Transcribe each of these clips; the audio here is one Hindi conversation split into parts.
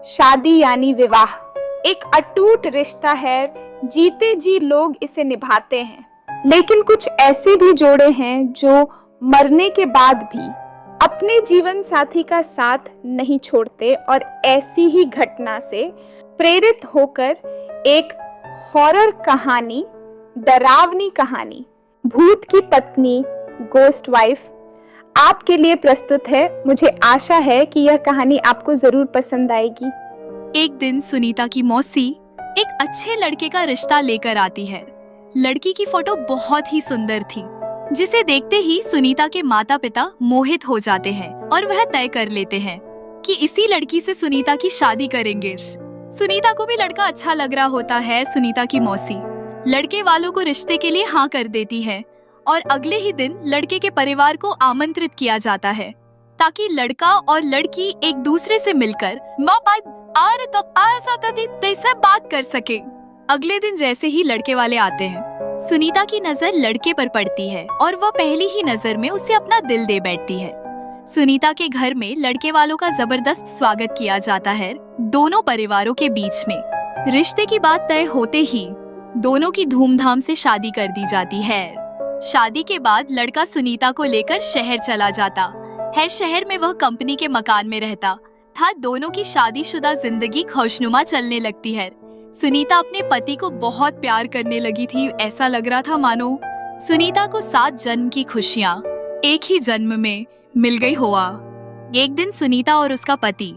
शादी यानी विवाह एक अटूट रिश्ता है। जीते जी लोग इसे निभाते हैं, लेकिन कुछ ऐसे भी जोड़े हैं जो मरने के बाद भी अपने जीवन साथी का साथ नहीं छोड़ते और ऐसी ही घटना से प्रेरित होकर एक हॉरर कहानी, डरावनी कहानी भूत की पत्नी गोस्ट वाइफ आपके लिए प्रस्तुत है। मुझे आशा है कि यह कहानी आपको जरूर पसंद आएगी। एक दिन सुनीता की मौसी एक अच्छे लड़के का रिश्ता लेकर आती है। लड़की की फोटो बहुत ही सुंदर थी, जिसे देखते ही सुनीता के माता पिता मोहित हो जाते हैं और वह तय कर लेते हैं कि इसी लड़की से सुनीता की शादी करेंगे। सुनीता को भी लड़का अच्छा लग रहा होता है। सुनीता की मौसी लड़के वालों को रिश्ते के लिए हाँ कर देती है और अगले ही दिन लड़के के परिवार को आमंत्रित किया जाता है ताकि लड़का और लड़की एक दूसरे से मिलकर बात कर सके। अगले दिन जैसे ही लड़के वाले आते हैं, सुनीता की नजर लड़के पर पड़ती है और वह पहली ही नजर में उसे अपना दिल दे बैठती है। सुनीता के घर में लड़के वालों का जबरदस्त स्वागत किया जाता है दोनों परिवारों के बीच में। रिश्ते की बात तय होते ही दोनों की धूमधाम से शादी कर दी जाती है। शादी के बाद लड़का सुनीता को लेकर शहर चला जाता है। शहर में वह कंपनी के मकान में रहता था। दोनों की शादीशुदा जिंदगी खुशनुमा चलने लगती है। सुनीता अपने पति को बहुत प्यार करने लगी थी। ऐसा लग रहा था मानो सुनीता को 7 जन्म की खुशियाँ एक ही जन्म में मिल गई हुआ। एक दिन सुनीता और उसका पति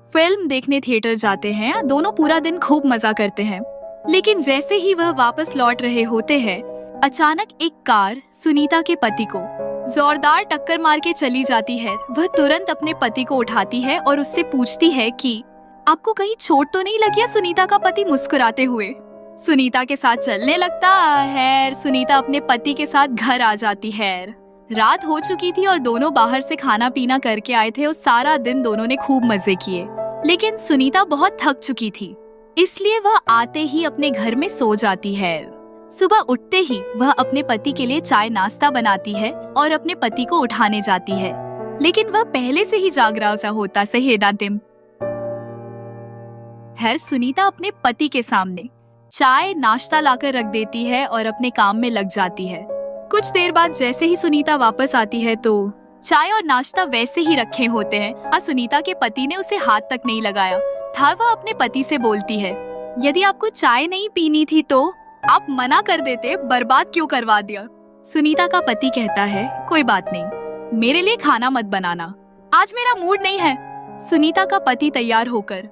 फिल्म देखने थिएटर जाते हैं। दोनों पूरा दिन खूब मजा करते हैं, लेकिन जैसे ही वह वापस लौट रहे होते हैं, अचानक एक कार सुनीता के पति को जोरदार टक्कर मार के चली जाती है। वह तुरंत अपने पति को उठाती है और उससे पूछती है कि आपको कहीं चोट तो नहीं लगी है। सुनीता का पति मुस्कुराते हुए सुनीता के साथ चलने लगता है। सुनीता अपने पति के साथ घर आ जाती है। रात हो चुकी थी और दोनों बाहर से खाना पीना करके आए थे और सारा दिन दोनों ने खूब मजे किए, लेकिन सुनीता बहुत थक चुकी थी, इसलिए वह आते ही अपने घर में सो जाती है। सुबह उठते ही वह अपने पति के लिए चाय नाश्ता बनाती है और अपने पति को उठाने जाती है, लेकिन वह पहले से ही जाग रहा होता है। सुनीता अपने पति के सामने चाय नाश्ता लाकर रख देती है और अपने काम में लग जाती है। कुछ देर बाद जैसे ही सुनीता वापस आती है तो चाय और नाश्ता वैसे ही रखे होते हैं। सुनीता के पति ने उसे हाथ तक नहीं लगाया था। वह अपने पति से बोलती है, यदि आपको चाय नहीं पीनी थी तो आप मना कर देते, बर्बाद क्यों करवा दिया। सुनीता का पति कहता है, कोई बात नहीं, मेरे लिए खाना मत बनाना, आज मेरा मूड नहीं है। सुनीता का पति तैयार होकर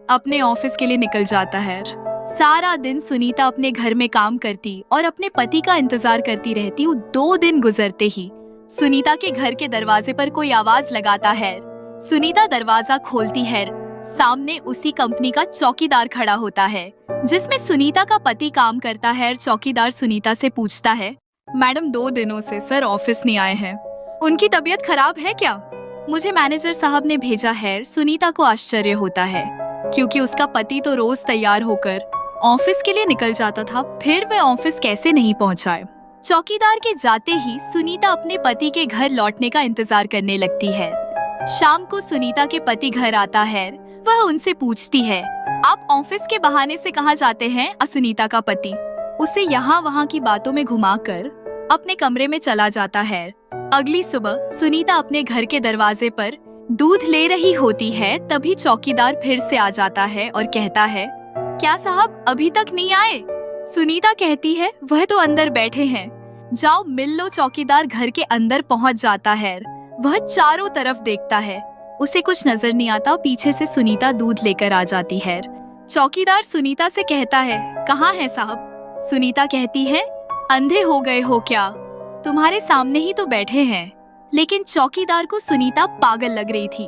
अपने ऑफिस के लिए निकल जाता है। सारा दिन सुनीता अपने घर में काम करती और अपने पति का इंतजार करती रहती। 2 दिन गुजरते ही सुनीता के घर के दरवाजे पर कोई आवाज लगाता है। सुनीता दरवाजा खोलती है। सामने उसी कंपनी का चौकीदार खड़ा होता है जिसमें सुनीता का पति काम करता है। चौकीदार सुनीता से पूछता है, मैडम 2 दिनों से सर ऑफिस नहीं आए हैं, उनकी तबीयत खराब है क्या? मुझे मैनेजर साहब ने भेजा है। सुनीता को आश्चर्य होता है क्योंकि उसका पति तो रोज तैयार होकर ऑफिस के लिए निकल जाता था, फिर वह ऑफिस कैसे नहीं पहुंचा। चौकीदार के जाते ही सुनीता अपने पति के घर लौटने का इंतजार करने लगती है। शाम को सुनीता के पति घर आता है। वह उनसे पूछती है, आप ऑफिस के बहाने से कहाँ जाते हैं? सुनीता का पति उसे यहाँ वहाँ की बातों में घुमाकर अपने कमरे में चला जाता है। अगली सुबह सुनीता अपने घर के दरवाजे पर दूध ले रही होती है, तभी चौकीदार फिर से आ जाता है और कहता है, क्या साहब अभी तक नहीं आए? सुनीता कहती है, वह तो अंदर बैठे हैं, जाओ मिल लो। चौकीदार घर के अंदर पहुँच जाता है। वह चारों तरफ देखता है, उसे कुछ नजर नहीं आता। पीछे से सुनीता दूध लेकर आ जाती है। चौकीदार सुनीता से कहता है, कहाँ है साहब? सुनीता कहती है, अंधे हो गए हो क्या? तुम्हारे सामने ही तो बैठे हैं। लेकिन चौकीदार को सुनीता पागल लग रही थी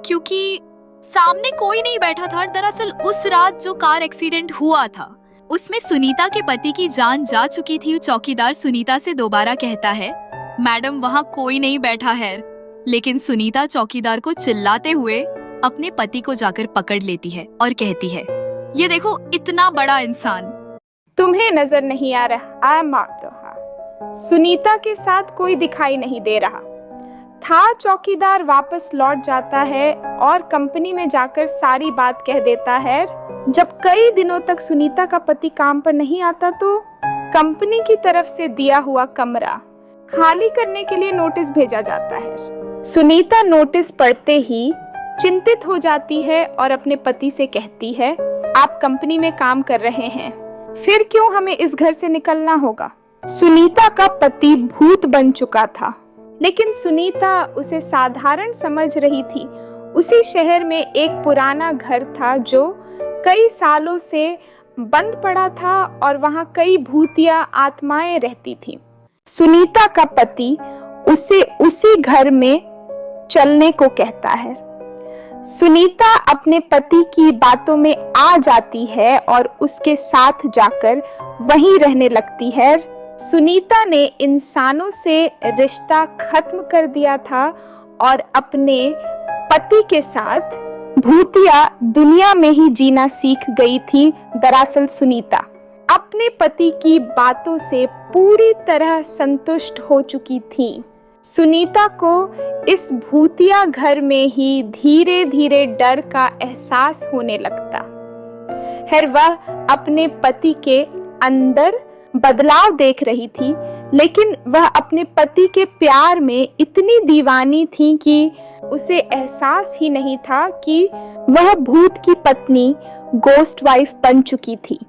क्योंकि सामने कोई नहीं बैठा था। दरअसल उस रात जो कार एक्सीडेंट हुआ था उसमें सुनीता के पति की जान जा चुकी थी। चौकीदार सुनीता से दोबारा कहता है, मैडम वहाँ कोई नहीं बैठा है। लेकिन सुनीता चौकीदार को चिल्लाते हुए अपने पति को जाकर पकड़ लेती है और कहती है, ये देखो इतना बड़ा इंसान तुम्हें नजर नहीं आ रहा। सुनीता के साथ कोई दिखाई नहीं दे रहा। था चौकीदार वापस लौट जाता है और कंपनी में जाकर सारी बात कह देता है। जब कई दिनों तक सुनीता का पति काम पर नहीं आता तो कंपनी की तरफ से दिया हुआ कमरा खाली करने के लिए नोटिस भेजा जाता है। सुनीता नोटिस पढ़ते ही चिंतित हो जाती है और अपने पति से कहती है, आप कंपनी में काम कर रहे हैं, फिर क्यों हमें इस घर से निकलना होगा। सुनीता का पति भूत बन चुका था, लेकिन सुनीता उसे साधारण समझ रही थी। उसी शहर में एक पुराना घर था जो कई सालों से बंद पड़ा था और वहां कई भूतिया आत्माएं रहती थीं। सुनीता का पति उसे उसी घर में चलने को कहता है। सुनीता अपने पति की बातों में आ जाती है और उसके साथ जाकर वहीं रहने लगती है। सुनीता ने इंसानों से रिश्ता खत्म कर दिया था और अपने पति के साथ भूतिया दुनिया में ही जीना सीख गई थी। दरअसल सुनीता अपने पति की बातों से पूरी तरह संतुष्ट हो चुकी थी। सुनीता को इस भूतिया घर में ही धीरे धीरे डर का एहसास होने लगता है। वह अपने पति के अंदर बदलाव देख रही थी, लेकिन वह अपने पति के प्यार में इतनी दीवानी थी कि उसे एहसास ही नहीं था कि वह भूत की पत्नी गोस्ट वाइफ बन चुकी थी।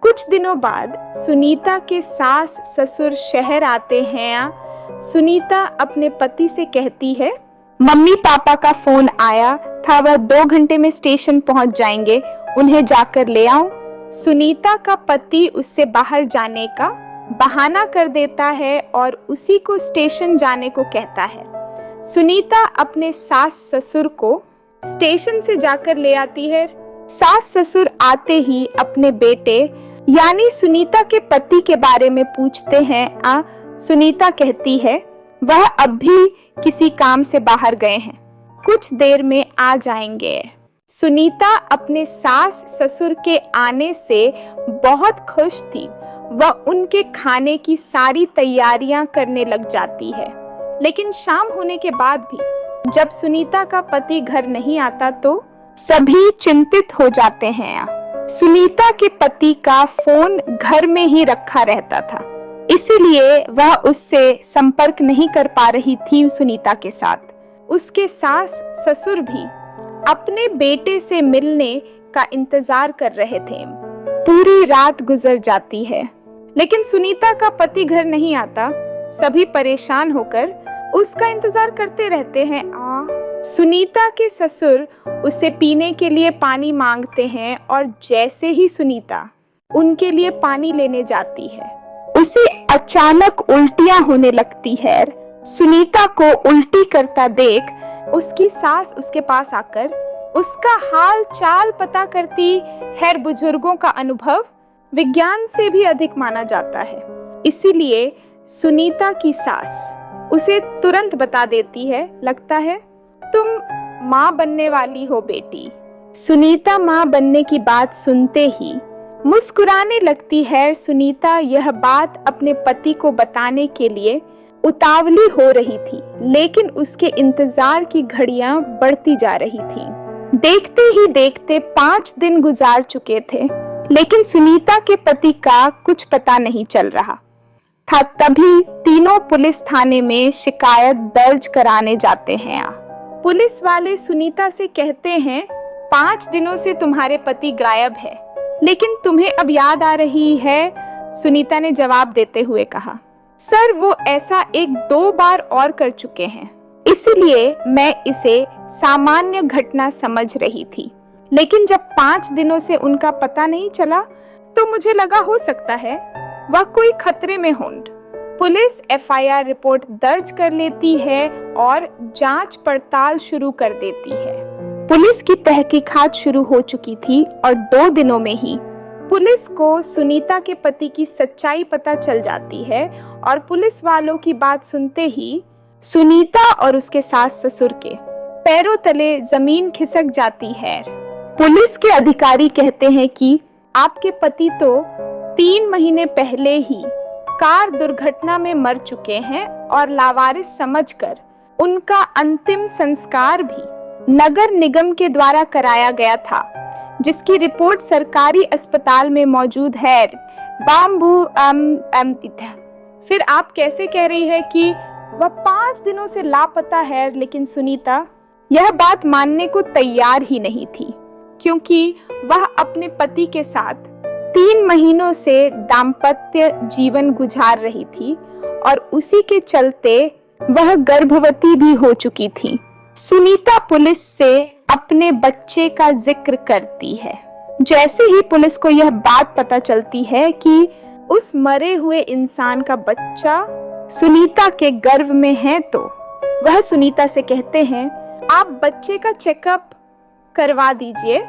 कुछ दिनों बाद सुनीता के सास ससुर शहर आते हैं। सुनीता अपने पति से कहती है, मम्मी पापा का फोन आया था, वह 2 घंटे में स्टेशन पहुंच जाएंगे, उन्हें जाकर ले आओ। सुनीता का पति उससे बाहर जाने का बहाना कर देता है और उसी को स्टेशन जाने को कहता है। सुनीता अपने सास ससुर को स्टेशन से जाकर ले आती है। सास ससुर आते ही अपने बेटे यानी सुनीता के पति के बारे में पूछते हैं। सुनीता कहती है वह अब भी किसी काम से बाहर गए हैं, कुछ देर में आ जाएंगे। सुनीता अपने सास ससुर के आने से बहुत खुश थी। वह उनके खाने की सारी तैयारियां करने लग जाती है। लेकिन शाम होने के बाद भी जब सुनीता का पति घर नहीं आता तो सभी चिंतित हो जाते हैं। सुनीता के पति का फोन घर में ही रखा रहता था, इसीलिए वह उससे संपर्क नहीं कर पा रही थी सुनीता के साथ। उसके सास ससुर भी अपने बेटे से मिलने का इंतजार कर रहे थे। पूरी रात गुजर जाती है, लेकिन सुनीता का पति घर नहीं आता। सभी परेशान होकर उसका इंतजार करते रहते हैं। सुनीता के ससुर उसे पीने के लिए पानी मांगते हैं और जैसे ही सुनीता उनके लिए पानी लेने जाती है, उसे अचानक उल्टियां होने लगती है। सुनीता को उल्टी करता देख उसकी सास उसके पास आकर उसका हाल चाल पता करती है। बुजुर्गों का अनुभव विज्ञान से भी अधिक माना जाता है, इसीलिए सुनीता की सास उसे तुरंत बता देती है, लगता है तुम माँ बनने वाली हो बेटी। सुनीता माँ बनने की बात सुनते ही मुस्कुराने लगती है। सुनीता यह बात अपने पति को बताने के लिए उतावली हो रही थी, लेकिन उसके इंतजार की घड़ियां बढ़ती जा रही थी। देखते ही देखते 5 दिन गुजार चुके थे, लेकिन सुनीता के पति का कुछ पता नहीं चल रहा था। तभी तीनों पुलिस थाने में शिकायत दर्ज कराने जाते हैं। पुलिस वाले सुनीता से कहते हैं 5 दिनों से तुम्हारे पति गायब है, लेकिन तुम्हें अब याद आ रही है। सुनीता ने जवाब देते हुए कहा, सर वो ऐसा 1-2 बार और कर चुके हैं, इसलिए मैं इसे सामान्य घटना समझ रही थी। लेकिन जब 5 दिनों से उनका पता नहीं चला तो मुझे लगा हो सकता है वह कोई खतरे में हों। पुलिस FIR रिपोर्ट दर्ज कर लेती है और जांच पड़ताल शुरू कर देती है। पुलिस की तहकीकात शुरू हो चुकी थी और 2 दिनों में ही पुलिस को सुनीता के पति की सच्चाई पता चल जाती है और पुलिस वालों की बात सुनते ही सुनीता और उसके सास ससुर के पैरों तले जमीन खिसक जाती है। पुलिस के अधिकारी कहते हैं कि आपके पति तो 3 महीने पहले ही कार दुर्घटना में मर चुके हैं और लावारिस समझकर उनका अंतिम संस्कार भी नगर निगम के द्वारा कराया गया था, जिसकी रिपोर्ट सरकारी अस्पताल में मौजूद है। फिर आप कैसे कह रही है कि वह 5 दिनों से लापता है? लेकिन सुनीता यह बात मानने को तैयार ही नहीं थी, क्योंकि वह अपने पति के साथ 3 महीनों से दाम्पत्य जीवन गुजार रही थी और उसी के चलते वह गर्भवती भी हो चुकी थी। सुनीता पुलिस से अपने बच्चे का जिक्र करती है। जैसे ही पुलिस को यह बात पता चलती है कि उस मरे हुए इंसान का बच्चा सुनीता के गर्भ में है, तो वह सुनीता से कहते हैं, आप बच्चे का चेकअप करवा दीजिए,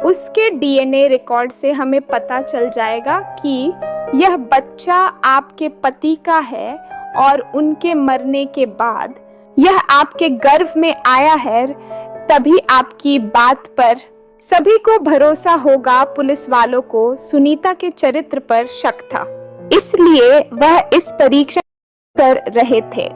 उसके डीएनए रिकॉर्ड से हमें पता चल जाएगा कि यह बच्चा आपके पति का है और उनके मरने के बाद यह आपके गर्भ में आया है, तभी आपकी बात पर सभी को भरोसा होगा। पुलिस वालों को सुनीता के चरित्र पर शक था, इसलिए वह इस परीक्षण कर रहे थे।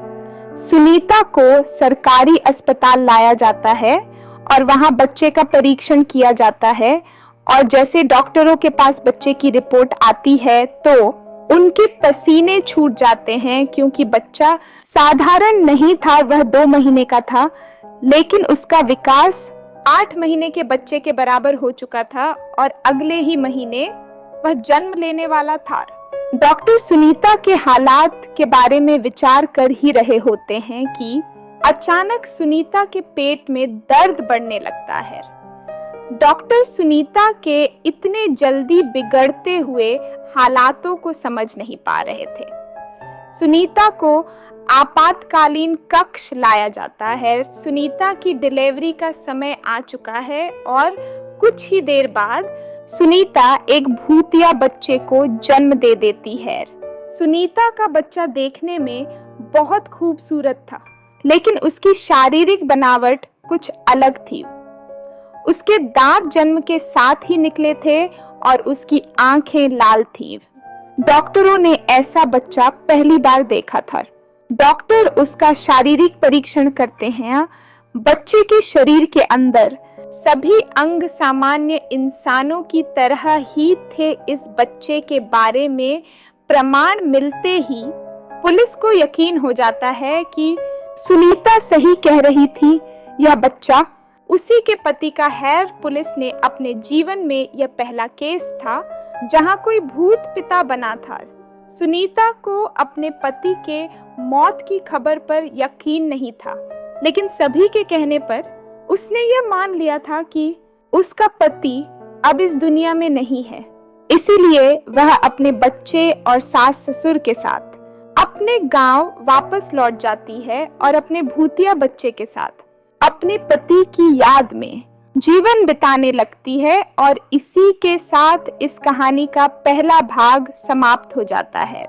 सुनीता को सरकारी अस्पताल लाया जाता है और वहां बच्चे का परीक्षण किया जाता है, और जैसे डॉक्टरों के पास बच्चे की रिपोर्ट आती है तो उनके पसीने छूट जाते हैं, क्योंकि बच्चा साधारण नहीं था, वह 2 महीने का था, लेकिन उसका विकास 8 महीने के बच्चे के बराबर हो चुका था और अगले ही महीने वह जन्म लेने वाला था। डॉक्टर सुनीता के हालात के बारे में विचार कर ही रहे होते हैं कि अचानक सुनीता के पेट में दर्द बढ़ने लगता है। डॉक्टर सुनीता के इतने जल्दी बिगड़ते हुए हालातों को समझ नहीं पा रहे थे। सुनीता को आपातकालीन कक्ष लाया जाता है। सुनीता की डिलीवरी का समय आ चुका है और कुछ ही देर बाद सुनीता एक भूतिया बच्चे को जन्म दे देती है। सुनीता का बच्चा देखने में बहुत खूबसूरत था, लेकिन उसकी शारीरिक बनावट कुछ अलग थी। उसके दांत जन्म के साथ ही निकले थे और उसकी आंखें लाल थीं। डॉक्टरों ने ऐसा बच्चा पहली बार देखा था। डॉक्टर उसका शारीरिक परीक्षण करते हैं। बच्चे के शरीर के अंदर सभी अंग सामान्य इंसानों की तरह ही थे। इस बच्चे के बारे में प्रमाण मिलते ही पुलिस को यकीन हो जाता है कि सुनीता सही कह रही थी, यह बच्चा उसी के पति का है। पुलिस ने अपने जीवन में यह पहला केस था जहां कोई भूत पिता बना था। सुनीता को अपने पति के मौत की खबर पर यकीन नहीं था, लेकिन सभी के कहने पर उसने यह मान लिया था कि उसका पति अब इस दुनिया में नहीं है। इसीलिए वह अपने बच्चे और सास ससुर के साथ अपने गांव वापस लौट जाती है और अपने भूतिया बच्चे के साथ अपने पति की याद में जीवन बिताने लगती है। और इसी के साथ इस कहानी का पहला भाग समाप्त हो जाता है।